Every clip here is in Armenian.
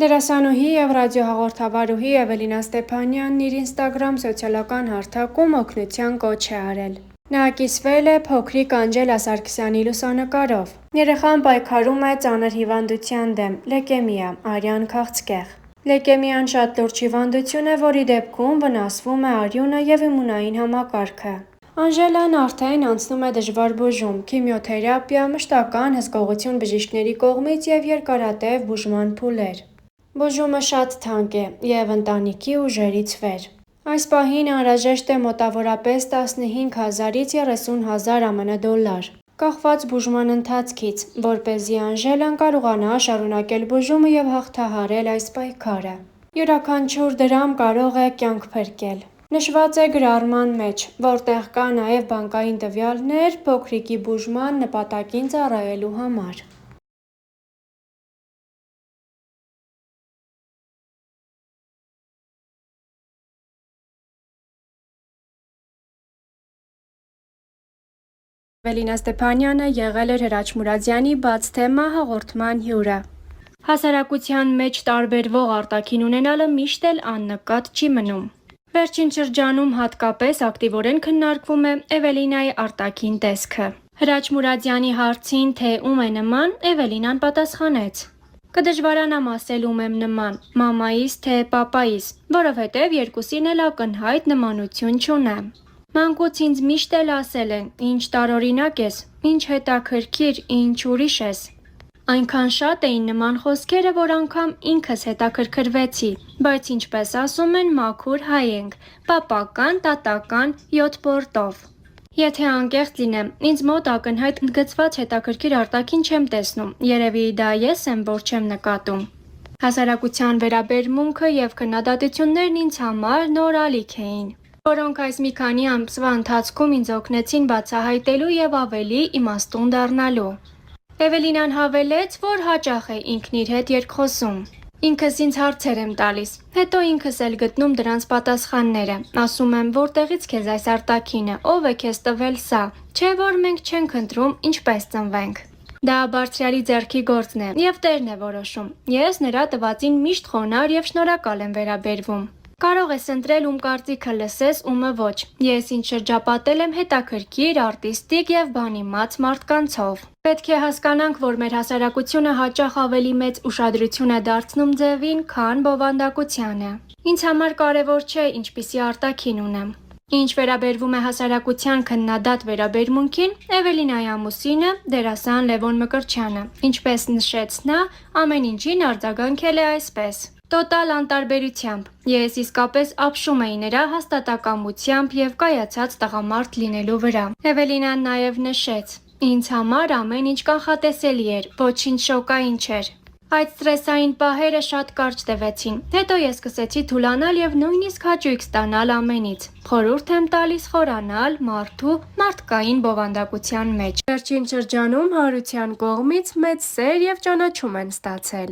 Դերասանուհի և ռադիոհաղորդավարուհի Էվելինա Ստեփանյանն իր ինստագրամ սոցիալական հարթակում օգնության կոչ է արել։ Նա կիսվել է փոքրիկ Անջելա Սարգսյանի լուսանկարով։ Երեխան պայքարում է ծանր հիվանդության դեմ՝ լեկեմիա, արյան քաղցկեղ։ Լեկեմիան շատ լուրջ հիվանդություն է, որի դեպքում վնասվում է արյունը և իմունային համակարգը։ Անջելան արդեն անցնում է դժվար բուժում՝ քիմիոթերապիա, մշտական հսկողություն բժիշկների կողմից և երկարատև բուժման փուլեր։ Բուժումը շատ թանկ է և ընտանիքի ուժերից վեր։ Այս պահին անհրաժեշտ է մոտավորապես 15,000-ից 30,000 ԱՄՆ դոլար, կախված բուժման ընթացքից, որպեսզի Անջելան կարողանա շարունակել բուժումը և հաղթահարել այս պայքարը։ Յուրաքանչյուր դրամ կարող է կյանք փրկել։ Նշված է գրառման մեջ, որտեղ կա նաև բանկային տվյալներ փոքրիկի բուժման նպատակին ծառայելու համար։ Էվելինա Ստեփանյանը եղել էր Հրաչ Մուրադյանի «Բաց թեմա» հաղորդման հյուրը։ Հասարակության մեջ տարբերվող արտաքին ունենալը միշտ էլ աննկատ չի մնում։ Վերջին շրջանում հատկապես ակտիվորեն քննարկվում է Էվելինայի արտաքին տեսքը։ Հրաչ Մուրադյանի հարցին, թե ում է նման, Էվելինան պատասխանեց. «Կդժվարանամ ասել ում եմ նման՝ մամայիս, թե պապայիս, որովհետև երկուսին էլ ակնհայտ նմանություն չունեմ։ Մանկուց ինձ միշտ էլ ասել են՝ ինչ տարօրինակ ես, ինչ հետաքրքիր, ինչ ուրիշ ես։ Այնքան շատ էին նման խոսքերը, որ անգամ ինքս հետաքրքրվեցի, բայց ինչպես ասում են, մաքուր հայ ենք՝ պապական, տատական, 7 բորտով։ Եթե անկեղծ լինեմ, ինձ մոտ ակնհայտ ընդգծված հետաքրքիր արտաքին չեմ տեսնում, երևի դա ես եմ, որ չեմ նկատում։ Հասարակության վերաբերմունքը և քննադատություններն ինձ համար նոր ալիք էին, որոնք այս մի քանի ամսվա ընթացքում ինձ օգնեցին բացահայտելու և ավելի իմաստուն դառնալու»։ Էվելինան հավելեց, որ հաճախ է ինքն իր հետ երկխոսում։ «Ինքս ինձ հարցեր եմ տալիս, հետո ինքս էլ գտնում դրանց պատասխանները։ Ասում եմ՝ որտեղից քեզ այս արտաքինը, ով է քեզ տվել սա, չէ՞ որ մենք չենք ընտրում ինչպես ծնվենք։ Դա Բարձրյալի ձեռքի գործն է, և Տերն է որոշում։ Ես նրա տվածին միշտ խոնարհ և շնորհակալ եմ վերաբերվում։ Կարող ես ընտրել ում կարծիքը լսես, ումը ոչ։ Ես ինձ շրջապատել եմ հետաքրքիր, արտիստիկ և բանիմաց մարդկանցով։ Պետք է հասկանանք, որ մեր հասարակությունը հաճախ ավելի մեծ ուշադրություն է դարձնում ձևին, քան բովանդակությանը։ Ինձ համար կարևոր չէ՝ ինչպիսի արտաքին ունեմ։ Ինչ վերաբերվում է հասարակության քննադատ վերաբերմունքին, Էվելինայի ամուսինը՝ դերասան Լևոն Մկրտչյանը, ինչպես նշեց նա, ամեն ինչին արձագանքել է այսպես. «Տոտալ անտարբերությամբ։ Ես իսկապես ապշում էի նրա հաստատակամությամբ և կայացած տղամարդ լինելու վրա»։ Էվելինան նաև նշեց. «Ինձ համար ամեն ինչ կանխատեսելի էր, ոչինչ շոկային չէր։ Այդ սթրեսային պահերը շատ կարճ տևեցին, հետո ես սկսեցի թուլանալ և նույնիսկ հաճույք ստանալ ամենից։ Խորհուրդ եմ տալիս խորանալ մարդու մարդկային բովանդակության մեջ։ Վերջին շրջանում հանրության կողմից մեծ սեր և ճանաչում են ստացել»։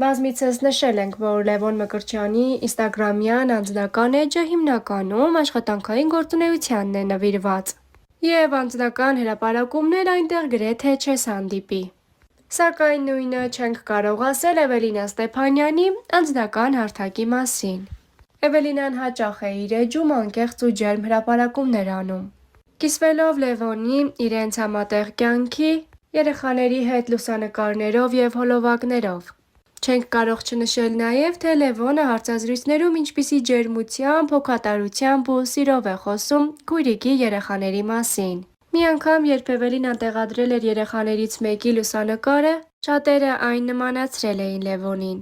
Բազմիցս նշել ենք, որ Լևոն Մկրտչյանի ինստագրամյան անձնական էջը հիմնականում աշխատանքային գործունեությանն է նվիրված, և անձնական հրապարակումներ այնտեղ գրեթե չես հանդիպի։ Սակայն նույնը չենք կարող ասել Էվելինա Ստեփանյանի անձնական հարթակի մասին։ Էվելինան հաճախ է իր էջում անկեղծ ու ջերմ հրապարակումներ անում, կիսվելով Լևոնի իրենց համատեղ կյանքի, երեխաների հետ լուսանկարներով և հոլովակներով։ Չենք կարող չնշել նաև, թե Լևոնը հարցազրույցներում ինչպիսի ջերմությամբ, հոգատարությամբ ու սիրով է խոսում քույրիկի երեխաների մասին։ Մի անգամ, երբ Էվելինան տեղադրել էր երեխաներից մեկի լուսանկարը, շատերը այն նմանացրել էին Լևոնին։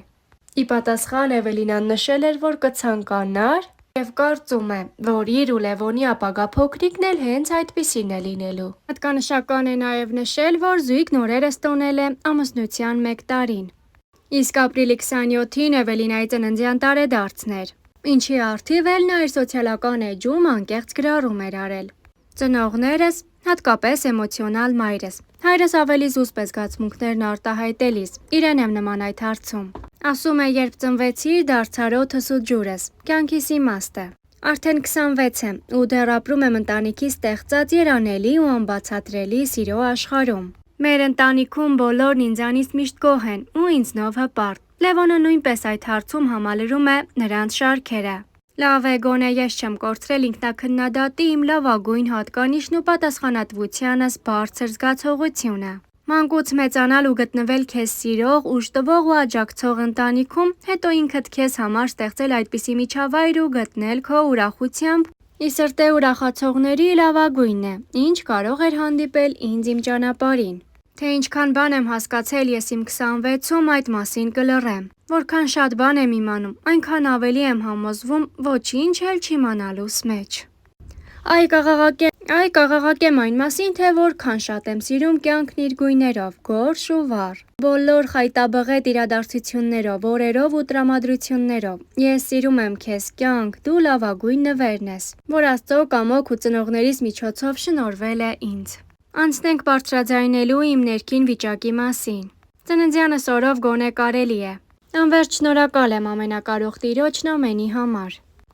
Ի պատասխան Էվելինան նշել էր, որ կցանկանար և կարծում է, որ իր ու Լևոնի ապագա փոքրիկն էլ հենց այդպիսին է լինելու։ Հատկանշական է նաև նշել, որ զույգն օրերս տոնել է ամուսնության 1 տարին։ Իսկ ապրիլի 27-ին Էվելինայի ծննդյան տարեդարձն էր, ինչի առթիվ էլ նա իր սոցիալական էջում անկեղծ գրառում էր արել. «Ծնողներս, հատկապես էմոցիոնալ մայրս։ Հայրս ավելի զուսպ է զգացմունքներն արտահայտելիս, իրեն եմ նման այդ հարցում։ Ասում է՝ երբ ծնվեցի, դարձար օդս ու ջուրս, կյանքիս իմաստը։ Արդեն 26 եմ ու դեռ ապրում եմ ընտանիքի ստեղծած երանելի ու անբացատրելի սիրո աշխարհում։ Մեր ընտանիքում բոլորն ինձանից միշտ գոհ են ու ինձնով հպարտ։ Լևոնը նույնպես այդ հարցում համալրում է նրանց շարքերը։ Լավ է, գոնե ես չեմ կորցրել ինքնաքննադատի իմ լավագույն հատկանիշն ու պատասխանատվությանս բարձր զգացողությունը։ Մանկուց մեծանալ ու գտնվել քեզ սիրող, ուժ տվող ու աջակցող ընտանիքում, հետո ինքդ քեզ համար ստեղծել այդպիսի միջավայր ու գտնել քո ուրախությամբ ի սրտե ուրախացողների լավագույնն է, ինչ կարող էր հանդիպել ինձ իմ ճանապարհին։ Թե ինչքան բան եմ հասկացել ես իմ 26-ում այդ մասին կլռեմ։ Որքան շատ բան եմ իմանում, այնքան ավելի եմ համոզվում ոչինչ էլ չիմանալուս մեջ։ Այ կաղաղակեմ այն մասին, թե որքան շատ եմ սիրում կյանքն իր գույներով, գորշ ու վառ, բոլոր խայտաբղետ իրադարձություններով, օրերով ու տրամադրություններով։ Ես սիրում եմ քեզ կյանք, դու լավագույն նվերն ես, որ Աստծո կամոք ու ծնողներիս միջոցով շնորհվել է ինձ։ Անցնենք բարձրաձայնելու իմ ներքին վիճակի մասին։ Ծննդյանս օրով գոնե կարելի է։ Անվերջ շնորհակալ եմ ամենակարող Տիրոջն ամենի համար։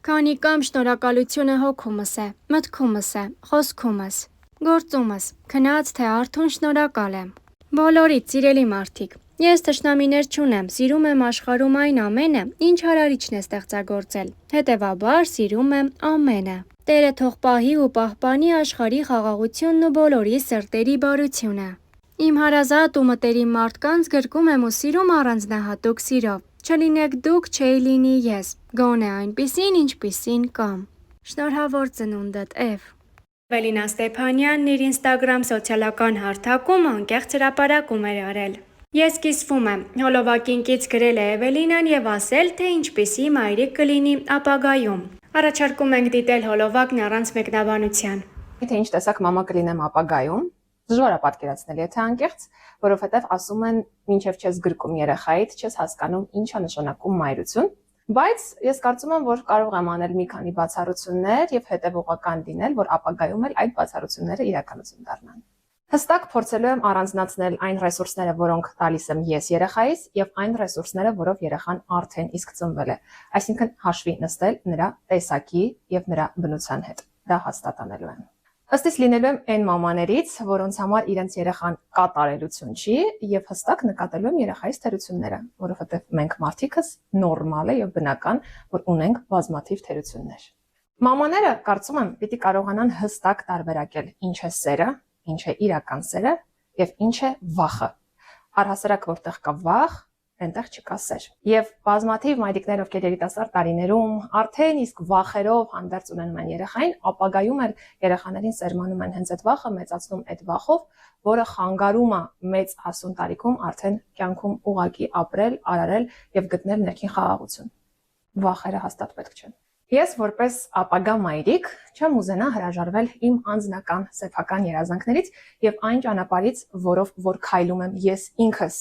Քանի կամ շնորհակալությունը հոգումս է, մտքումս է, խոսքումս, գործումս, քնած թե արթուն շնորհակալ եմ։ Բոլորիդ սիրելի մարդիկ, ես թշնամիներ չունեմ, սիրում եմ աշխարհում այն ամենը, ինչ արարիչն է ստեղծագործել, հետևաբար սիրում եմ ամենը։ Տերը թող պահի ու պահպանի աշխարհի խաղաղությունն ու բոլորի սրտերի բարությունը։ Իմ հարազատ ու մտերիմ մարդկանց գրկում եմ ու սիրում առանձնահատուկ սիրով։ Չլինեք դուք, չէի լինի ես, գոնե այնպիսին, ինչպիսին կամ։ Շնորհավոր ծնունդդ, Էվ։ Էվելինա Ստեփանյանն իր Instagram սոցիալական հարթակում անկեղծ հրապարակում էր արել։ Ես կիսվում եմ, հոլովակին կից գրել է Էվելինան եւ ասել, թե ինչպիսի մայրիկ կլինի ապագայում։ Առաջարկում ենք դիտել հոլովակն առանց մեկնաբանության։ Թե ինչ տեսակ մամա կլինեմ ապագայում, դժվար է պատկերացնել, եթե անկեղծ, որովհետև ասում են, մինչև չես գրկում երեխայիդ, չես հասկանում ինչ է նշանակում մայրություն, բայց ես կարծում եմ, որ կարող եմ անել մի քանի բացառություններ եւ հետեւողական լինել, որ ապագայում էլ այդ բացառությունները իրականություն դառնան։ Հստակ փորձելու եմ առանձնացնել այն ռեսուրսները, որոնք տալիս եմ ես երեխայիս, եւ այն ռեսուրսները, որով երեխան արդեն իսկ ծնվել է, այսինքն հաշվի նստել նրա տեսակի եւ նրա բնության հետ։ Դա հաստատանելու եմ։ Ըստ իս լինելու եմ այն մամաներից, որոնց համար իրենց երեխան կատարելություն չի եւ հստակ նկատելու եմ երեխայիս թերությունները, որովհետեւ մենք մարդիկս նորմալ է եւ բնական, որ ունենք բազմաթիվ թերություններ։ Մամաները, կարծում եմ, պիտի կարողանան հստակ տարբերակել ինչ է սերը, ինչ է իրական սերը եւ ինչ է վախը։ Առհասարակ որտեղ կա վախ, այնտեղ չկա սեր։ Եվ բազմաթիվ մայրիկներ, ովքեր երիտասարդ տարիներում արդեն իսկ վախերով հանդերձ ունենում են երեխային, ապագայում էլ երեխաներին սերմանում են հենց այդ վախը, մեծացնում այդ վախով, որը խանգարում է մեծ հասուն տարիքում արդեն կյանքում ուղակի ապրել, արարել եւ գտնել ներքին խաղաղություն։ Վախերը հաստատ պետք չեն։ Ես որպես ապագա մայրիկ չեմ ուզենա հրաժարվել իմ անձնական սեփական երազանքներից եւ այն ճանապարհից, որով որ քայլում եմ ես ինքս։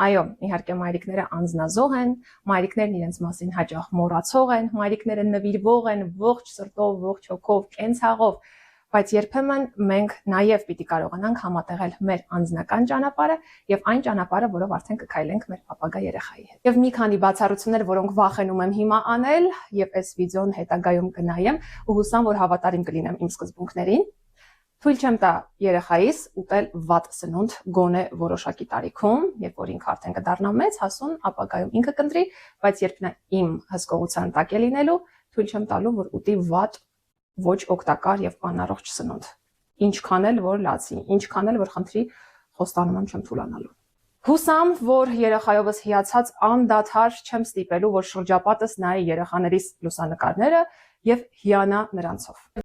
Այո, իհարկե մայրիկները անձնազոհ են, մայրիկներն իրենց մասին հաճախ մոռացող են, մայրիկները նվիրվող են ողջ սրտով, ողջ հոգով, կենցաղով, բայց երբեմն մենք նաև պիտի կարողանանք համատեղել մեր անձնական ճանապարհը եւ այն ճանապարհը, որով արդեն կքայլենք մեր ապագա երեխայի հետ։ Եվ մի քանի բացառություններ, որոնք վախենում եմ հիմա անել, եւ այս վիդեոն հետագայում կնայեմ ու հուսամ, որ հավատարիմ կլինեմ իմ սկզբունքներին։ Թույլ չեմ տա երեխայիս ուտել վատ սնունդ գոնե որոշակի տարիքում, երբ որ ինքը արդեն կդառնա մեծ, հասուն, ապագայում ինքը կընտրի, բայց երբ նա իմ հսկողության տակ է լինելու, թույլ չեմ տալու, որ ուտի վատ, ոչ օգտակար եւ անառողջ սնունդ։ Ինչքան էլ որ լացի, ինչքան էլ որ խնդրի, խոստանում եմ չեմ թուլանալու։ Հուսամ, որ երեխայովս հիացած անդադար չեմ ստիպելու, որ շրջապատս նայի երեխաներիս լուսանկարները եւ հիանա նրանցով։